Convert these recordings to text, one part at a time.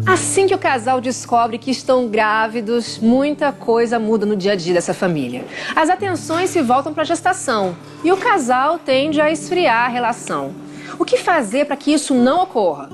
Assim que o casal descobre que estão grávidos, muita coisa muda no dia a dia dessa família. As atenções se voltam para a gestação e o casal tende a esfriar a relação. O que fazer para que isso não ocorra?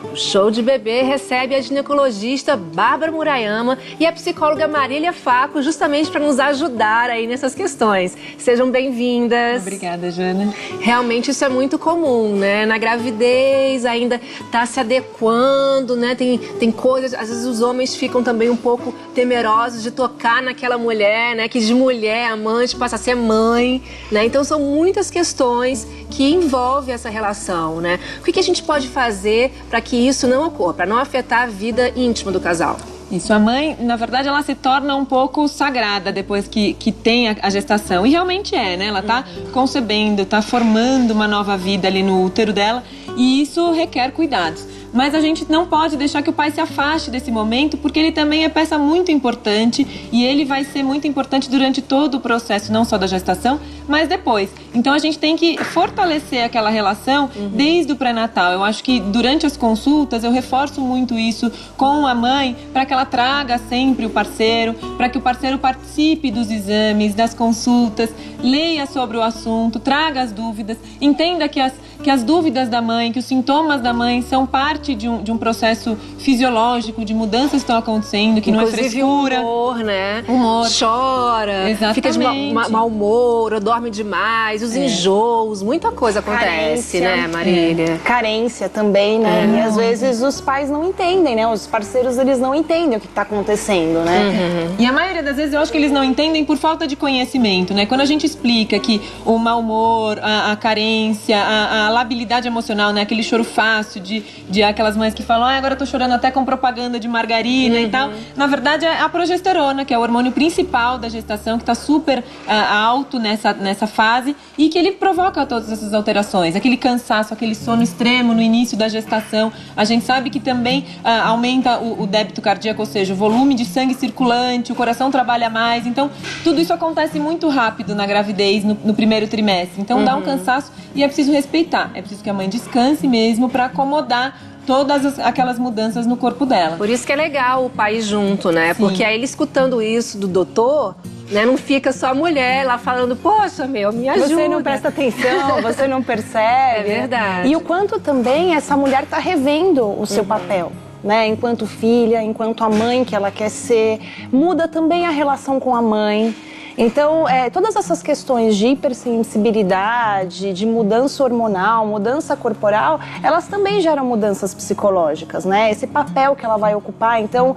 O Show de Bebê recebe a ginecologista Bárbara Murayama e a psicóloga Marília Faco justamente para nos ajudar aí nessas questões. Sejam bem-vindas. Obrigada, Jana. Realmente isso é muito comum, né? Na gravidez ainda tá se adequando, né? Tem coisas, às vezes os homens ficam também um pouco temerosos de tocar naquela mulher, né? Que de mulher, amante, passa a ser mãe, né? Então são muitas questões que envolvem essa relação, né? O que a gente pode fazer para que isso não ocorra, para não afetar a vida íntima do casal? Isso, a mãe, na verdade, ela se torna um pouco sagrada depois que tem a gestação. E realmente é, né? Ela tá concebendo, tá formando uma nova vida ali no útero dela e isso requer cuidados. Mas a gente não pode deixar que o pai se afaste desse momento, porque ele também é peça muito importante e ele vai ser muito importante durante todo o processo, não só da gestação, mas depois. Então a gente tem que fortalecer aquela relação desde o pré-natal. Eu acho que durante as consultas eu reforço muito isso com a mãe, para que ela traga sempre o parceiro, para que o parceiro participe dos exames, das consultas, leia sobre o assunto, traga as dúvidas, entenda que as dúvidas da mãe, que os sintomas da mãe são parte de um processo fisiológico, de mudanças que estão acontecendo, que inclusive, não é frescura. Humor, né? Humor. Chora, exatamente, fica de mau humor, ou dorme demais, os enjoos, muita coisa acontece, carência, né, Marília? Carência também, né? E às vezes os pais não entendem, né? Os parceiros, eles não entendem o que está acontecendo, né? E a maioria das vezes eu acho que eles não entendem por falta de conhecimento, né? Quando a gente explica que o mau humor, a carência, a labilidade emocional, né? Aquele choro fácil de aquelas mães que falam, agora eu tô chorando até com propaganda de margarina e tal. Na verdade, é a progesterona, que é o hormônio principal da gestação, que tá super alto nessa fase e que ele provoca todas essas alterações. Aquele cansaço, aquele sono extremo no início da gestação. A gente sabe que também aumenta o débito cardíaco, ou seja, o volume de sangue circulante, o coração trabalha mais. Então, tudo isso acontece muito rápido na gravidez, no primeiro trimestre. Então, dá um cansaço e é preciso respeitar. É preciso que a mãe descanse mesmo para acomodar todas aquelas mudanças no corpo dela. Por isso que é legal o pai junto, né? Sim. Porque aí ele escutando isso do doutor, né? Não fica só a mulher lá falando, poxa, me ajuda. Você não presta atenção, você não percebe. É verdade. E o quanto também essa mulher está revendo o seu papel. Né, enquanto filha, enquanto a mãe que ela quer ser, muda também a relação com a mãe. Então, todas essas questões de hipersensibilidade, de mudança hormonal, mudança corporal, elas também geram mudanças psicológicas, né? Esse papel que ela vai ocupar, então,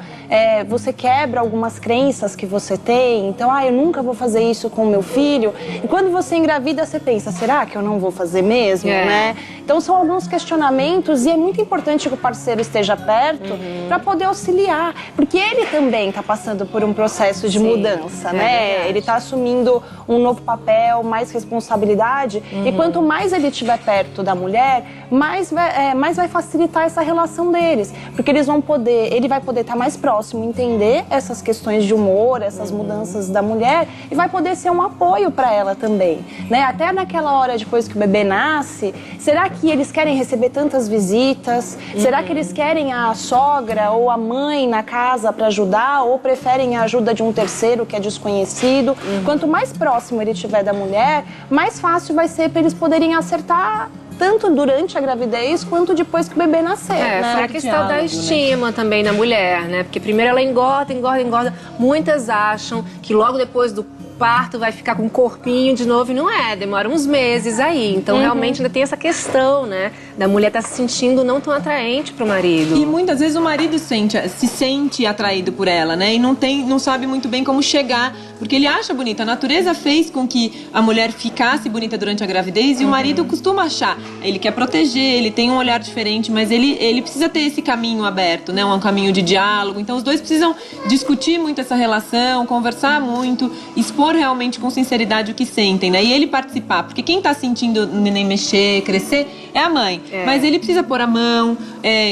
você quebra algumas crenças que você tem, então, eu nunca vou fazer isso com o meu filho. E quando você engravida, você pensa, será que eu não vou fazer mesmo, né? Então, são alguns questionamentos e é muito importante que o parceiro esteja perto para poder auxiliar, porque ele também está passando por um processo de mudança, né? Ele está assumindo um novo papel, mais responsabilidade e quanto mais ele estiver perto da mulher, mais vai facilitar essa relação deles, porque ele vai poder estar mais próximo, entender essas questões de humor, essas mudanças da mulher e vai poder ser um apoio para ela também, né? Até naquela hora depois que o bebê nasce, será que eles querem receber tantas visitas? Será que eles querem a sogra ou a mãe na casa para ajudar ou preferem a ajuda de um terceiro que é desconhecido? Quanto mais próximo ele estiver da mulher, mais fácil vai ser para eles poderem acertar tanto durante a gravidez quanto depois que o bebê nascer. Né? Foi a questão da estima também na mulher, né? Porque primeiro ela engorda. Muitas acham que logo depois do parto vai ficar com um corpinho de novo e não é, demora uns meses aí. Então realmente ainda tem essa questão, né? Da mulher estar se sentindo não tão atraente pro marido. E muitas vezes o marido se sente atraído por ela, né? E não sabe muito bem como chegar, porque ele acha bonita. A natureza fez com que a mulher ficasse bonita durante a gravidez e o marido costuma achar. Ele quer proteger, ele tem um olhar diferente, mas ele precisa ter esse caminho aberto, né? Um caminho de diálogo. Então os dois precisam discutir muito essa relação, conversar muito, expor realmente com sinceridade o que sentem, né? E ele participar, porque quem tá sentindo o neném mexer, crescer, é a mãe. Mas ele precisa pôr a mão,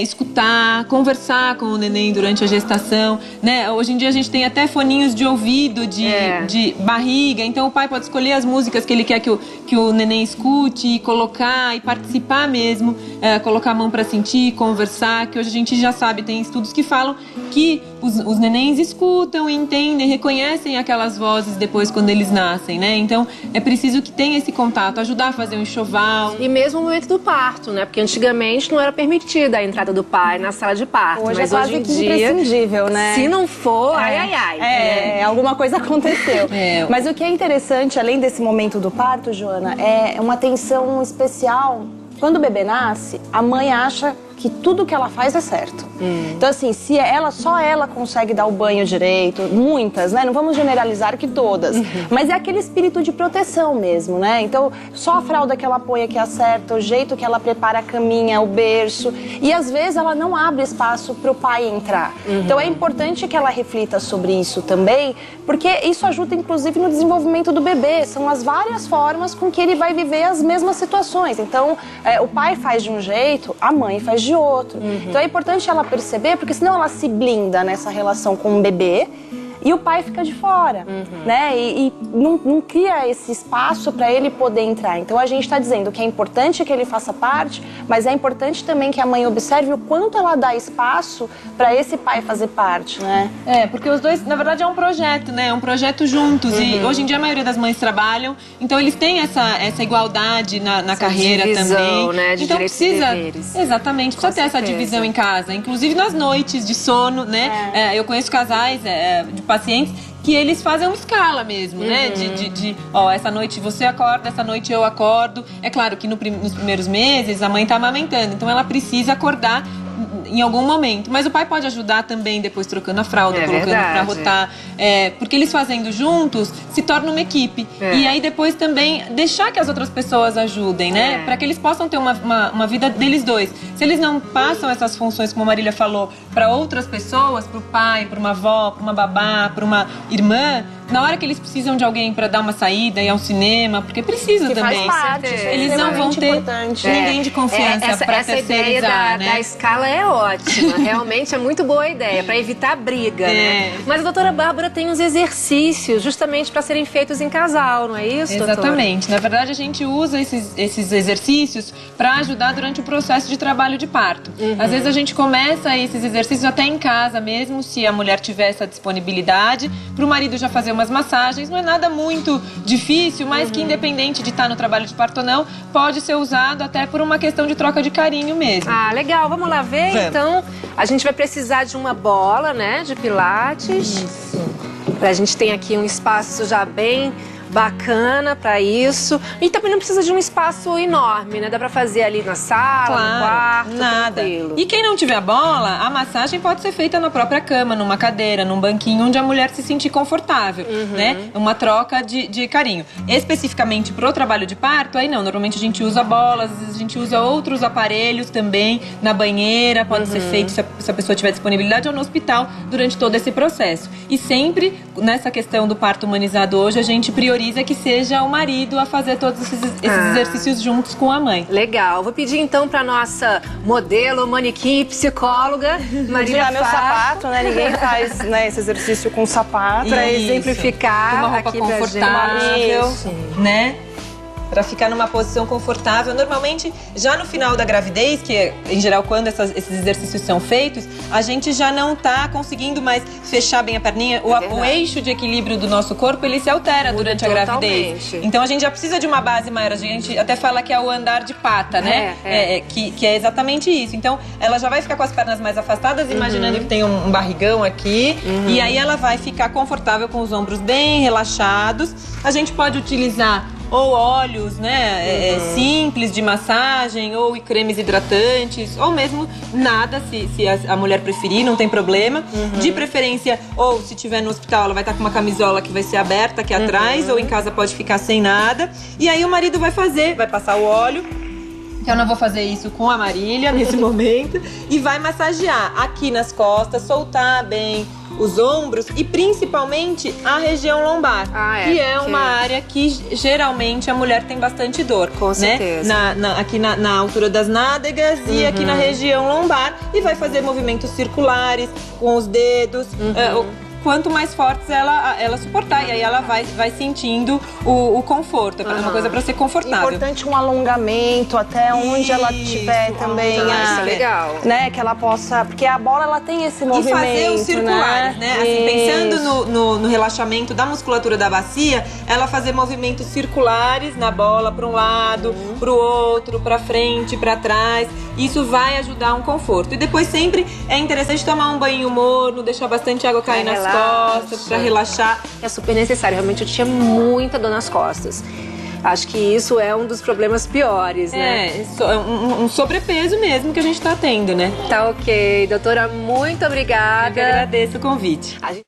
escutar, conversar com o neném durante a gestação, né? Hoje em dia a gente tem até foninhos de ouvido, de de barriga. Então o pai pode escolher as músicas que ele quer que o neném escute, e colocar e participar mesmo, colocar a mão para sentir, conversar, que hoje a gente já sabe, tem estudos que falam que os nenéns escutam, entendem, reconhecem aquelas vozes depois quando eles nascem, né? Então é preciso que tenha esse contato, ajudar a fazer um enxoval. E mesmo o momento do parto, né? Porque antigamente não era permitida a entrada do pai na sala de parto. Hoje mas é quase hoje em que dia, imprescindível, né? se não for, ai. Alguma coisa aconteceu. Mas o que é interessante, além desse momento do parto, Joana, é uma atenção especial. Quando o bebê nasce, a mãe acha que tudo que ela faz é certo. Então, assim, se só ela consegue dar o banho direito, muitas, né? Não vamos generalizar que todas. Mas é aquele espírito de proteção mesmo, né? Então, só a fralda que ela põe que acerta, o jeito que ela prepara a caminha, o berço. E, às vezes, ela não abre espaço para o pai entrar. Então, é importante que ela reflita sobre isso também, porque isso ajuda, inclusive, no desenvolvimento do bebê. São as várias formas com que ele vai viver as mesmas situações. Então, o pai faz de um jeito, a mãe faz de outro. Então é importante ela perceber, porque senão ela se blinda nessa relação com o bebê e o pai fica de fora, né? E não cria esse espaço para ele poder entrar. Então a gente está dizendo que é importante que ele faça parte, mas é importante também que a mãe observe o quanto ela dá espaço para esse pai fazer parte, né? Porque os dois, na verdade, é um projeto, né? É um projeto juntos. E hoje em dia a maioria das mães trabalham, então eles têm essa igualdade na carreira divisão, também. né? De então direitos precisa, e deveres. exatamente, precisa ter essa divisão em casa, inclusive nas noites de sono, né? Eu conheço casais de pacientes que eles fazem uma escala mesmo, né? Essa noite você acorda, essa noite eu acordo. É claro que nos primeiros meses a mãe tá amamentando, então ela precisa acordar em algum momento. Mas o pai pode ajudar também, depois trocando a fralda, colocando pra rotar. Porque eles fazendo juntos, se torna uma equipe. E aí depois também deixar que as outras pessoas ajudem, né? Pra que eles possam ter uma vida deles dois. Se eles não passam essas funções, como a Marília falou, pra outras pessoas, pro pai, pra uma avó, pra uma babá, pra uma irmã, na hora que eles precisam de alguém pra dar uma saída, ir ao cinema, porque precisa que também. Faz parte, eles não vão ter ninguém de confiança pra terceirizar, né? Da escala é ótima. Realmente é muito boa a ideia, pra evitar briga, né? Mas a doutora Bárbara tem uns exercícios justamente pra serem feitos em casal, não é isso, doutora? Exatamente. Na verdade, a gente usa esses exercícios pra ajudar durante o processo de trabalho de parto. Às vezes a gente começa esses exercícios até em casa mesmo, se a mulher tiver essa disponibilidade, pro marido já fazer umas massagens. Não é nada muito difícil, mas que independente de estar no trabalho de parto ou não, pode ser usado até por uma questão de troca de carinho mesmo. Ah, legal. Vamos lá ver? Vamos. Então, a gente vai precisar de uma bola, né, de pilates. Isso. A gente tem aqui um espaço já bem bacana pra isso. E também não precisa de um espaço enorme, né? Dá pra fazer ali na sala, no quarto, nada. Tranquilo. E quem não tiver bola, a massagem pode ser feita na própria cama, numa cadeira, num banquinho, onde a mulher se sentir confortável, né? Uma troca de carinho. Especificamente pro trabalho de parto, aí não. Normalmente a gente usa bolas, às vezes a gente usa outros aparelhos também, na banheira, pode ser feito se a pessoa tiver disponibilidade, ou no hospital, durante todo esse processo. E sempre, nessa questão do parto humanizado hoje, a gente prioriza que seja o marido a fazer todos esses exercícios juntos com a mãe. Legal. Vou pedir então pra nossa modelo, manequim, psicóloga, Marília Tirar meu sapato, né? Ninguém faz, né, esse exercício com sapato. Pra exemplificar uma roupa aqui confortável, né? Pra ficar numa posição confortável. Normalmente, já no final da gravidez, que é, em geral, quando esses exercícios são feitos, a gente já não tá conseguindo mais fechar bem a perninha. O eixo de equilíbrio do nosso corpo, ele se altera durante a gravidez. Então, a gente já precisa de uma base maior. A gente até fala que é o andar de pata, né? Que é exatamente isso. Então, ela já vai ficar com as pernas mais afastadas, imaginando que tem um barrigão aqui. E aí, ela vai ficar confortável com os ombros bem relaxados. A gente pode utilizar ou óleos, né, simples de massagem, ou cremes hidratantes, ou mesmo nada, se a mulher preferir, não tem problema. De preferência, ou se tiver no hospital, ela vai estar com uma camisola que vai ser aberta aqui atrás, ou em casa pode ficar sem nada. E aí o marido vai passar o óleo, que eu não vou fazer isso com a Marília nesse momento, e vai massagear aqui nas costas, soltar bem os ombros e principalmente a região lombar, que é uma área que geralmente a mulher tem bastante dor. Com certeza. Aqui na altura das nádegas e aqui na região lombar, e vai fazer movimentos circulares com os dedos, quanto mais fortes ela suportar. E aí ela vai sentindo o conforto. É uma coisa para ser confortável. Importante um alongamento até onde ela tiver também. Isso, legal. Né, que ela possa... Porque a bola, ela tem esse movimento, e fazer os circulares, né? Assim, pensando no relaxamento da musculatura da bacia, ela fazer movimentos circulares na bola, para um lado, para o outro, para frente, para trás. Isso vai ajudar um conforto. E depois sempre é interessante tomar um banho morno, deixar bastante água cair nas costas para relaxar. É super necessário. Realmente eu tinha muita dor nas costas. Acho que isso é um dos problemas piores, né? Um sobrepeso mesmo que a gente tá tendo, né? Tá ok. Doutora, muito obrigada. Eu que agradeço o convite.